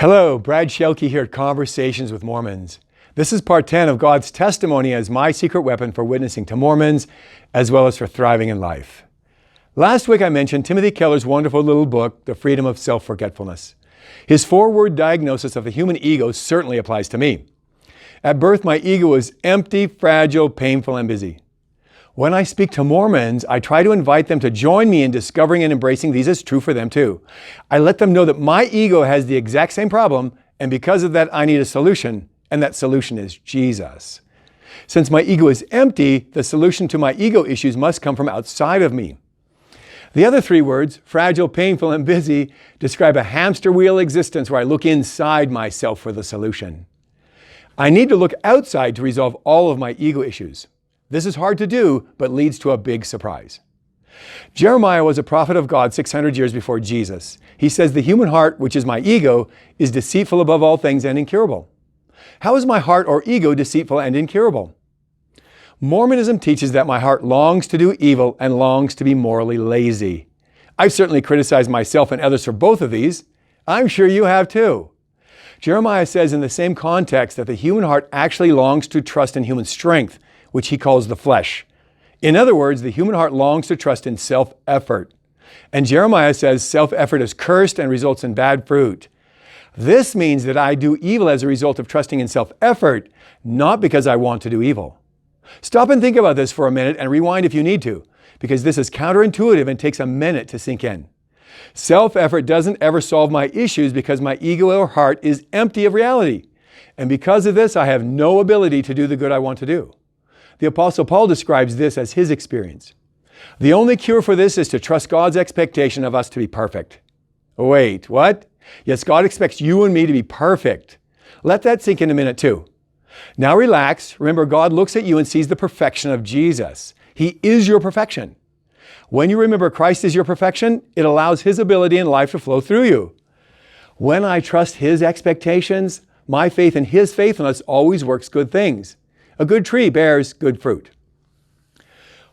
Hello, Brad Shelkey here at Conversations with Mormons. This is part 10 of God's testimony as my secret weapon for witnessing to Mormons, as well as for thriving in life. Last week I mentioned Timothy Keller's wonderful little book, The Freedom of Self-Forgetfulness. His 4-word diagnosis of the human ego certainly applies to me. At birth, my ego is empty, fragile, painful, and busy. When I speak to Mormons, I try to invite them to join me in discovering and embracing these as true for them too. I let them know that my ego has the exact same problem, and because of that, I need a solution, and that solution is Jesus. Since my ego is empty, the solution to my ego issues must come from outside of me. The other 3 words, fragile, painful, and busy, describe a hamster wheel existence where I look inside myself for the solution. I need to look outside to resolve all of my ego issues. This is hard to do, but leads to a big surprise. Jeremiah was a prophet of God 600 years before Jesus. He says the human heart, which is my ego, is deceitful above all things and incurable. How is my heart or ego deceitful and incurable? Mormonism teaches that my heart longs to do evil and longs to be morally lazy. I've certainly criticized myself and others for both of these. I'm sure you have too. Jeremiah says in the same context that the human heart actually longs to trust in human strength, which he calls the flesh. In other words, the human heart longs to trust in self-effort. And Jeremiah says self-effort is cursed and results in bad fruit. This means that I do evil as a result of trusting in self-effort, not because I want to do evil. Stop and think about this for a minute and rewind if you need to, because this is counterintuitive and takes a minute to sink in. Self-effort doesn't ever solve my issues because my ego or heart is empty of reality. And because of this, I have no ability to do the good I want to do. The Apostle Paul describes this as his experience. The only cure for this is to trust God's expectation of us to be perfect. Wait, what? Yes, God expects you and me to be perfect. Let that sink in a minute too. Now relax. Remember, God looks at you and sees the perfection of Jesus. He is your perfection. When you remember Christ is your perfection, it allows His ability in life to flow through you. When I trust His expectations, my faith in His faithfulness always works good things. A good tree bears good fruit.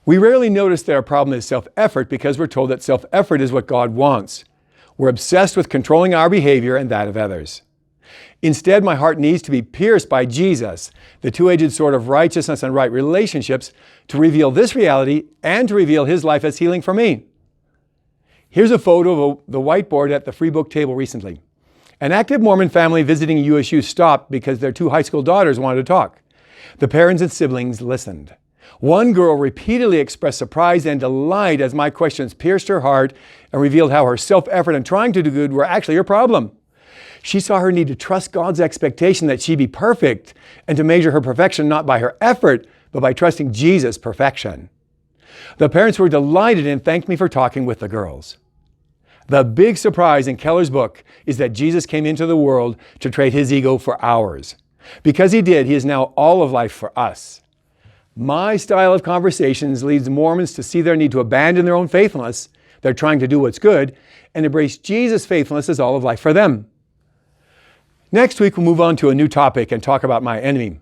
We rarely notice that our problem is self-effort because we're told that self-effort is what God wants. We're obsessed with controlling our behavior and that of others. Instead, my heart needs to be pierced by Jesus, the two-edged sword of righteousness and right relationships, to reveal this reality and to reveal His life as healing for me. Here's a photo of the whiteboard at the free book table recently. An active Mormon family visiting USU stopped because their 2 high school daughters wanted to talk. The parents and siblings listened. One girl repeatedly expressed surprise and delight as my questions pierced her heart and revealed how her self-effort and trying to do good were actually her problem. She saw her need to trust God's expectation that she be perfect and to measure her perfection not by her effort, but by trusting Jesus' perfection. The parents were delighted and thanked me for talking with the girls. The big surprise in Keller's book is that Jesus came into the world to trade His ego for ours. Because He did, He is now all of life for us. My style of conversations leads Mormons to see their need to abandon their own faithfulness, they're trying to do what's good, and embrace Jesus' faithfulness as all of life for them. Next week, we'll move on to a new topic and talk about my enemy.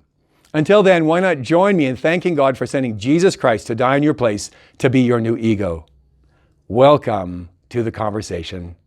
Until then, why not join me in thanking God for sending Jesus Christ to die in your place to be your new ego? Welcome to the conversation.